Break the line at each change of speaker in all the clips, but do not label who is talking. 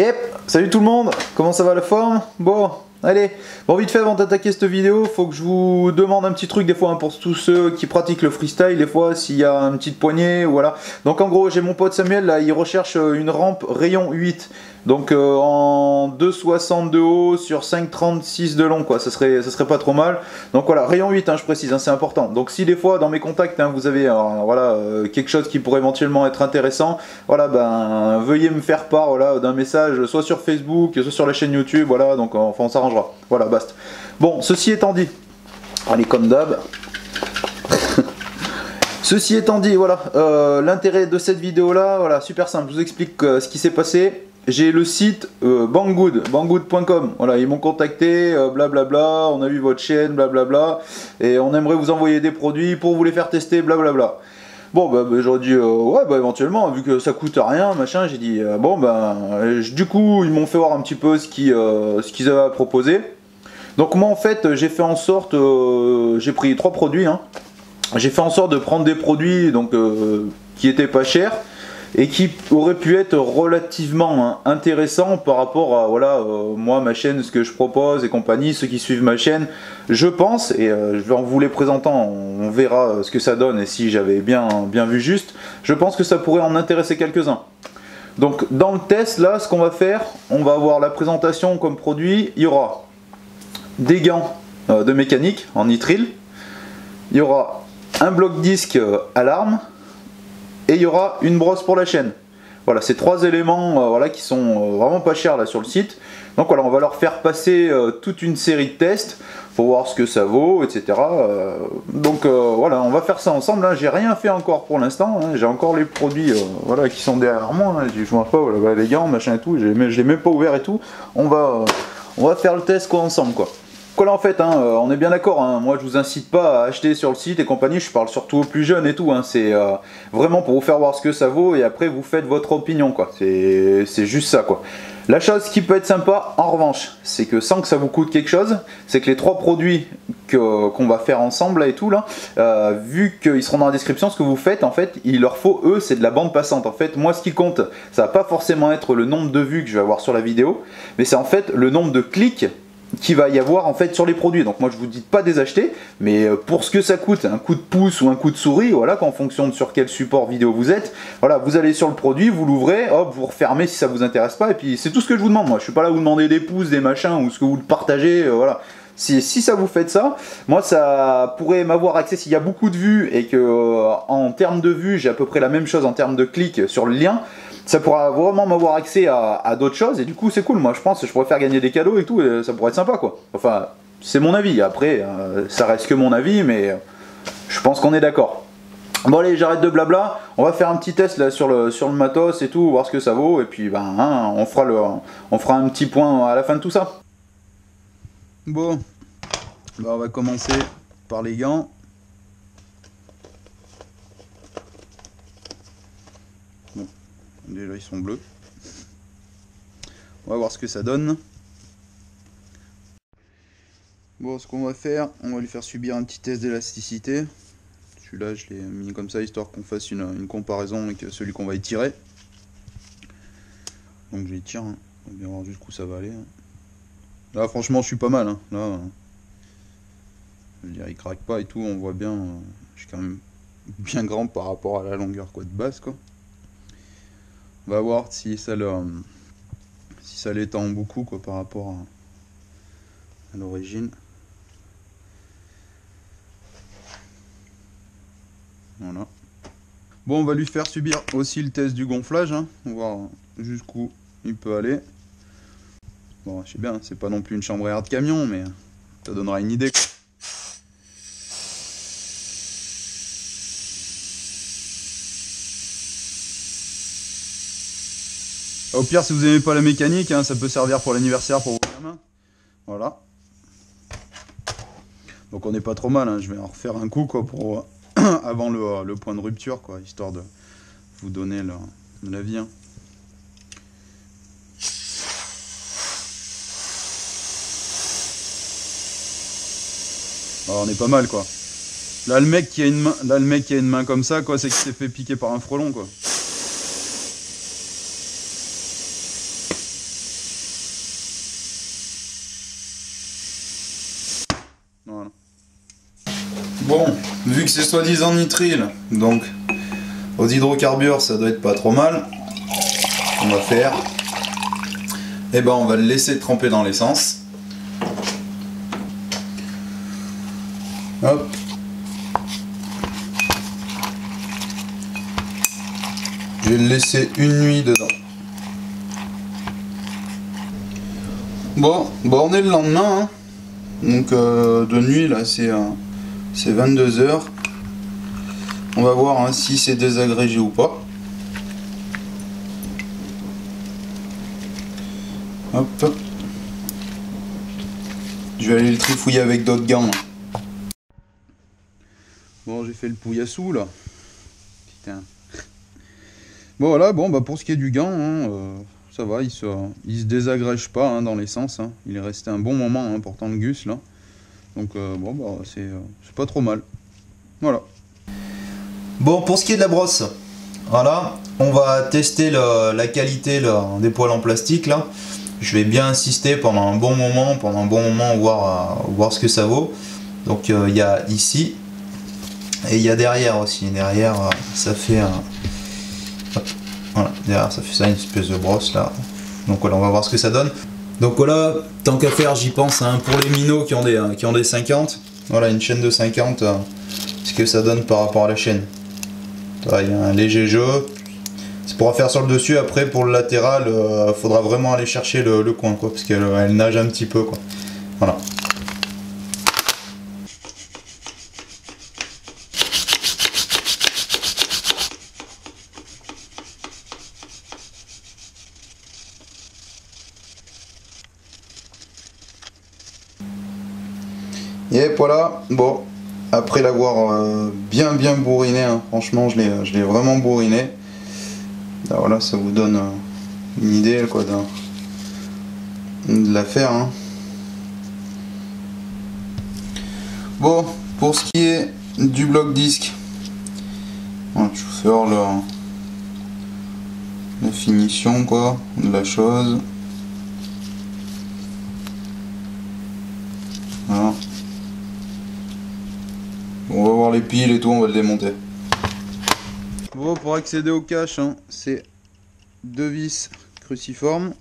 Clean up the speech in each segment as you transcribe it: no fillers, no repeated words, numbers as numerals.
Yep, salut tout le monde, comment ça va la forme? Bon, allez, bon vite fait avant d'attaquer cette vidéo, faut que je vous demande un petit truc des fois hein, pour tous ceux qui pratiquent le freestyle, des fois s'il y a une petite poignée, voilà. Donc en gros j'ai mon pote Samuel là, il recherche une rampe rayon 8, donc en 2,60 de haut sur 5,36 de long quoi, ça serait pas trop mal. Donc voilà, rayon 8 hein, je précise, hein, c'est important. Donc si des fois dans mes contacts hein, vous avez voilà, quelque chose qui pourrait éventuellement être intéressant, voilà, ben veuillez me faire part voilà, d'un message soit sur Facebook, soit sur la chaîne YouTube, voilà, donc enfin on s'arrangera. Voilà, basta. Bon, ceci étant dit, allez comme d'hab. Ceci étant dit, voilà, l'intérêt de cette vidéo là, voilà, super simple, je vous explique ce qui s'est passé. J'ai le site banggood.com, voilà, ils m'ont contacté, blablabla, on a vu votre chaîne, blablabla, et on aimerait vous envoyer des produits pour vous les faire tester, blablabla. Bon, bah, j'aurais dit, ouais, bah éventuellement, vu que ça coûte rien, machin, j'ai dit, bon, bah, du coup, ils m'ont fait voir un petit peu ce qu'ils avaient à proposer. Donc moi, en fait, j'ai fait en sorte, j'ai pris 3 produits, hein. J'ai fait en sorte de prendre des produits donc, qui étaient pas chers et qui auraient pu être relativement hein, intéressants par rapport à voilà, moi, ma chaîne, ce que je propose et compagnie, ceux qui suivent ma chaîne, je pense, et je vais en vous les présentant, on verra ce que ça donne et si j'avais bien vu juste, je pense que ça pourrait en intéresser quelques-uns. Donc dans le test, là, ce qu'on va faire, on va avoir la présentation comme produit, il y aura des gants de mécanique en nitrile, il y aura un bloc disque alarme et il y aura une brosse pour la chaîne. Voilà, ces 3 éléments voilà, qui sont vraiment pas chers là sur le site. Donc voilà, on va leur faire passer toute une série de tests pour voir ce que ça vaut, etc. Donc voilà, on va faire ça ensemble. Hein. J'ai rien fait encore pour l'instant. Hein. J'ai encore les produits voilà, qui sont derrière moi. Hein. Je vois pas, voilà, les gants, machin et tout. Je l'ai même pas ouvert et tout. On va faire le test quoi, ensemble quoi. Voilà en fait, hein, on est bien d'accord, hein, moi je vous incite pas à acheter sur le site et compagnie, je parle surtout aux plus jeunes et tout, hein, c'est vraiment pour vous faire voir ce que ça vaut et après vous faites votre opinion quoi, c'est juste ça quoi. La chose qui peut être sympa en revanche, c'est que sans que ça vous coûte quelque chose, c'est que les 3 produits qu'on va faire ensemble là et tout là, vu qu'ils seront dans la description, ce que vous faites en fait, il leur faut eux, c'est de la bande passante. En fait, moi ce qui compte, ça va pas forcément être le nombre de vues que je vais avoir sur la vidéo, mais c'est en fait le nombre de clics qu'il va y avoir en fait sur les produits. Donc moi je vous dis pas des acheter, mais pour ce que ça coûte, un coup de pouce ou un coup de souris, voilà, en fonction de sur quel support vidéo vous êtes, voilà, vous allez sur le produit, vous l'ouvrez, hop, vous refermez si ça vous intéresse pas, et puis c'est tout ce que je vous demande. Moi je suis pas là à vous demander des pouces, des machins, ou ce que vous le partagez, voilà. Si ça vous fait ça, moi ça pourrait m'avoir accès s'il y a beaucoup de vues et que en termes de vues j'ai à peu près la même chose en termes de clics sur le lien, ça pourra vraiment m'avoir accès à d'autres choses et du coup c'est cool. Moi je pense que je pourrais faire gagner des cadeaux et tout, et ça pourrait être sympa quoi. Enfin c'est mon avis, après ça reste que mon avis, mais je pense qu'on est d'accord. Bon allez, j'arrête de blabla, on va faire un petit test là sur le matos et tout, voir ce que ça vaut, et puis ben hein, on fera un petit point à la fin de tout ça. Bon, bah on va commencer par les gants. Bon, déjà ils sont bleus. On va voir ce que ça donne. Bon, ce qu'on va faire, on va lui faire subir un petit test d'élasticité. Celui-là, je l'ai mis comme ça, histoire qu'on fasse une comparaison avec celui qu'on va étirer. Donc je l'étire, hein. On va bien voir jusqu'où ça va aller. Hein. Là, franchement, je suis pas mal. Hein. Là, je veux dire, il craque pas et tout, on voit bien. Je suis quand même bien grand par rapport à la longueur quoi, de base, quoi. On va voir si ça l'étend beaucoup quoi, par rapport à l'origine. Voilà. Bon, on va lui faire subir aussi le test du gonflage, hein. On va voir jusqu'où il peut aller. Bon, je sais bien, c'est pas non plus une chambre à air de camion, mais ça donnera une idée. Au pire, si vous n'aimez pas la mécanique, hein, ça peut servir pour l'anniversaire pour vos gamins. Voilà. Donc on n'est pas trop mal, hein. Je vais en refaire un coup quoi, pour avant le point de rupture, quoi, histoire de vous donner l'avis. Hein. Alors, on est pas mal quoi. Là le mec qui a une main comme ça quoi, c'est qu'il s'est fait piquer par un frelon quoi. Bon, vu que c'est soi-disant nitrile, donc aux hydrocarbures ça doit être pas trop mal. On va faire, et ben on va le laisser tremper dans l'essence. Hop. Je vais le laisser une nuit dedans. Bon, on est le lendemain, hein. Donc de nuit là c'est 22 h. On va voir hein, si c'est désagrégé ou pas. Hop. Je vais aller le trifouiller avec d'autres gants. Là. Bon, j'ai fait le pouillassou là. Putain. Bon voilà, bon bah pour ce qui est du gant, hein, ça va, il se désagrège pas hein, dans l'essence. Hein. Il est resté un bon moment hein, portant le gus là. Donc bon bah c'est pas trop mal. Voilà. Bon, pour ce qui est de la brosse, voilà, on va tester la qualité là, des poils en plastique là. Je vais bien insister pendant un bon moment, voir ce que ça vaut. Donc il y a ici et il y a derrière aussi. Derrière ça fait un... Voilà, derrière ça fait ça, une espèce de brosse là. Donc voilà, on va voir ce que ça donne. Donc voilà, tant qu'à faire, j'y pense hein, pour les minots qui ont des 50. Voilà, une chaîne de 50, ce que ça donne par rapport à la chaîne. Voilà, il y a un léger jeu. C'est pour faire sur le dessus. Après pour le latéral, faudra vraiment aller chercher le coin quoi, parce qu'elle nage un petit peu quoi. Voilà. Et voilà, bon, après l'avoir bien bourriné, hein, franchement je l'ai vraiment bourriné. Là, voilà, ça vous donne une idée quoi de l'affaire. Hein. Bon, pour ce qui est du bloc disque, voilà, je vais faire la finition quoi de la chose. Voilà. On va voir les piles et tout, on va le démonter. Bon, pour accéder au cache, hein, c'est 2 vis cruciformes.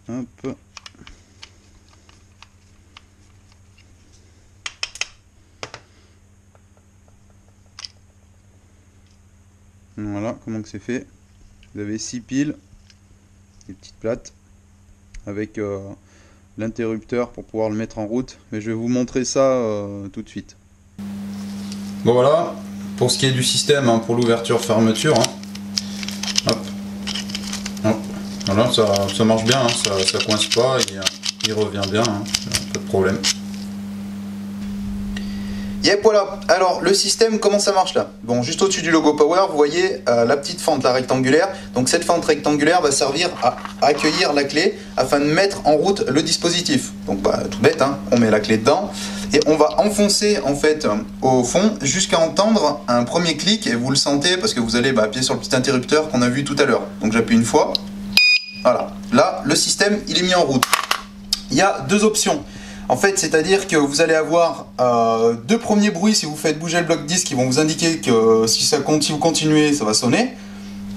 Hop. Voilà comment que c'est fait. Vous avez 6 piles, des petites plates, avec l'interrupteur pour pouvoir le mettre en route, mais je vais vous montrer ça tout de suite. Bon voilà, pour ce qui est du système hein, pour l'ouverture-fermeture, hein. Hop. Hop. Voilà, ça marche bien, hein, ça coince pas, il revient bien, hein, pas de problème. Yep, voilà. Alors le système, comment ça marche là? Bon, juste au-dessus du logo Power, vous voyez la petite fente là, rectangulaire. Donc cette fente rectangulaire va servir à accueillir la clé afin de mettre en route le dispositif. Donc bah, tout bête, hein, on met la clé dedans et on va enfoncer en fait au fond jusqu'à entendre un premier clic et vous le sentez parce que vous allez appuyer sur le petit interrupteur qu'on a vu tout à l'heure. Donc j'appuie une fois. Voilà. Là, le système il est mis en route. Il y a deux options. En fait, c'est-à-dire que vous allez avoir deux premiers bruits si vous faites bouger le bloc disque qui vont vous indiquer que si vous continuez, ça va sonner.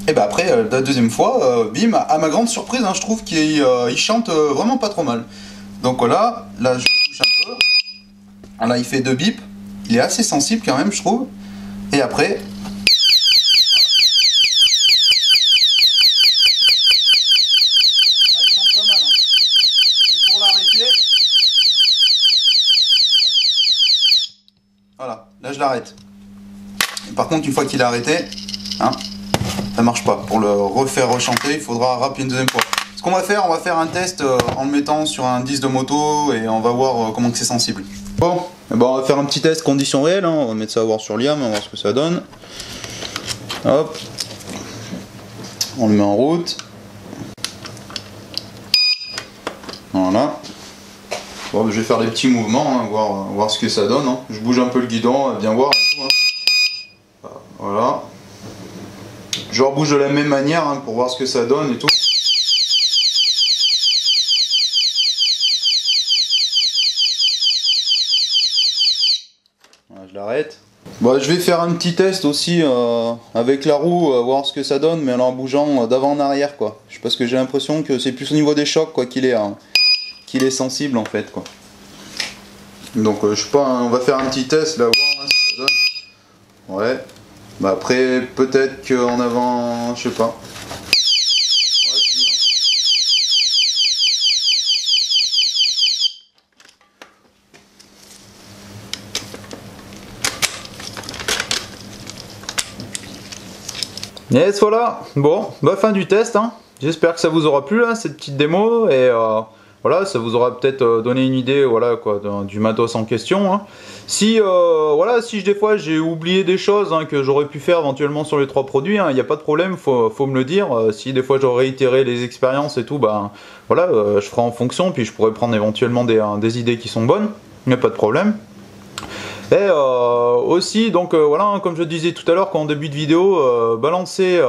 Et ben après, la deuxième fois, bim, à ma grande surprise, hein, je trouve qu'il chante vraiment pas trop mal. Donc voilà, là je touche un peu. Là il fait 2 bips. Il est assez sensible quand même, je trouve. Et après... Voilà, là je l'arrête. Par contre, une fois qu'il est arrêté, hein, ça marche pas. Pour le refaire rechanter, il faudra rappeler une deuxième fois. Ce qu'on va faire, on va faire un test en le mettant sur un disque de moto et on va voir comment c'est sensible. Bon, on va faire un petit test conditions réelles, hein. On va mettre ça à voir sur l'IAM, on va voir ce que ça donne. Hop, on le met en route. Voilà. Bon, je vais faire des petits mouvements, hein, voir ce que ça donne. Hein. Je bouge un peu le guidon, bien voir. Hein. Voilà. Je rebouge de la même manière hein, pour voir ce que ça donne et tout. Bah, je vais faire un petit test aussi avec la roue, voir ce que ça donne, mais en bougeant d'avant en arrière quoi. Parce que j'ai l'impression que c'est plus au niveau des chocs quoi qu'il est sensible en fait quoi. Donc je sais pas, hein, on va faire un petit test là, voir hein, ce que ça donne. Ouais. Bah après peut-être qu'en avant, je sais pas. Ouais, si, hein. Yes, voilà. Bon, bah fin du test. Hein. J'espère que ça vous aura plu là, cette petite démo et voilà, ça vous aura peut-être donné une idée, voilà quoi, du matos en question. Hein. Si voilà, si des fois j'ai oublié des choses hein, que j'aurais pu faire éventuellement sur les 3 produits, il n'y a pas de problème, faut me le dire. Si des fois j'aurais réitéré les expériences et tout, bah voilà, je ferai en fonction, puis je pourrais prendre éventuellement des idées qui sont bonnes, il n'y a pas de problème. Et aussi, donc voilà, hein, comme je disais tout à l'heure, en début de vidéo, balancer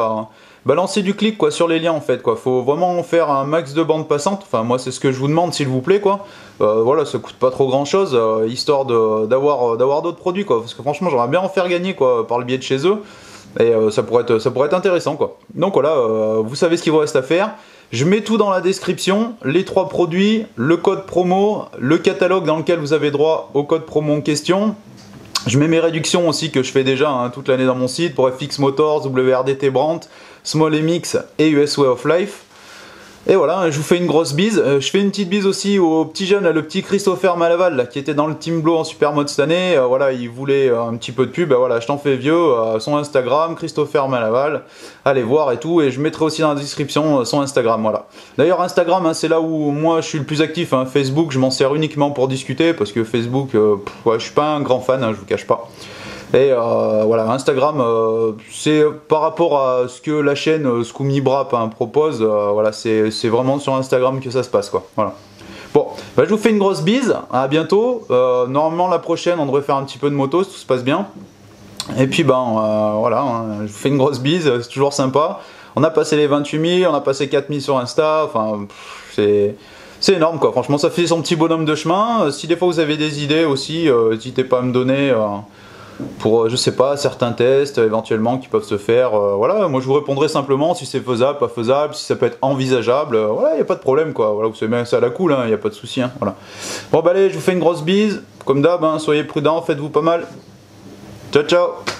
du clic quoi sur les liens en fait quoi. Faut vraiment faire un max de bande passante. Enfin moi c'est ce que je vous demande s'il vous plaît quoi. Voilà, ça coûte pas trop grand chose, histoire d'avoir d'autres produits quoi. Parce que franchement j'aimerais bien en faire gagner quoi par le biais de chez eux. Et ça pourrait être intéressant quoi. Donc voilà, vous savez ce qu'il vous reste à faire. Je mets tout dans la description, les 3 produits, le code promo, le catalogue dans lequel vous avez droit au code promo en question. Je mets mes réductions aussi que je fais déjà hein, toute l'année dans mon site pour FX Motors, WRDT Brandt, Small MX et US Way of Life. Et voilà, je vous fais une grosse bise. Je fais une petite bise aussi au petit jeune, là, le petit Christopher Malaval, là, qui était dans le Team Blow en super mode cette année. Voilà, il voulait un petit peu de pub. Voilà, je t'en fais vieux. Son Instagram, Christopher Malaval. Allez voir et tout. Et je mettrai aussi dans la description son Instagram. Voilà. D'ailleurs, Instagram, hein, c'est là où moi je suis le plus actif. Hein. Facebook, je m'en sers uniquement pour discuter parce que Facebook, ouais, je suis pas un grand fan, hein, je vous cache pas. Et voilà, Instagram, c'est par rapport à ce que la chaîne Scoomy Brap hein, propose, voilà, c'est vraiment sur Instagram que ça se passe, quoi. Voilà. Bon, bah, je vous fais une grosse bise, à bientôt. Normalement, la prochaine, on devrait faire un petit peu de moto, si tout se passe bien. Et puis, ben, voilà, hein, je vous fais une grosse bise, c'est toujours sympa. On a passé les 28 000, on a passé 4 000 sur Insta, enfin, c'est énorme, quoi. Franchement, ça fait son petit bonhomme de chemin. Si des fois vous avez des idées aussi, n'hésitez pas à me donner... pour, je sais pas, certains tests éventuellement qui peuvent se faire. Voilà, moi je vous répondrai simplement si c'est faisable, pas faisable, si ça peut être envisageable. Voilà, il n'y a pas de problème quoi. Voilà, vous savez bien que c'est à la cool, il n'y a pas de souci. Hein, voilà. Bon, bah allez, je vous fais une grosse bise. Comme d'hab, hein, soyez prudents, faites-vous pas mal. Ciao, ciao!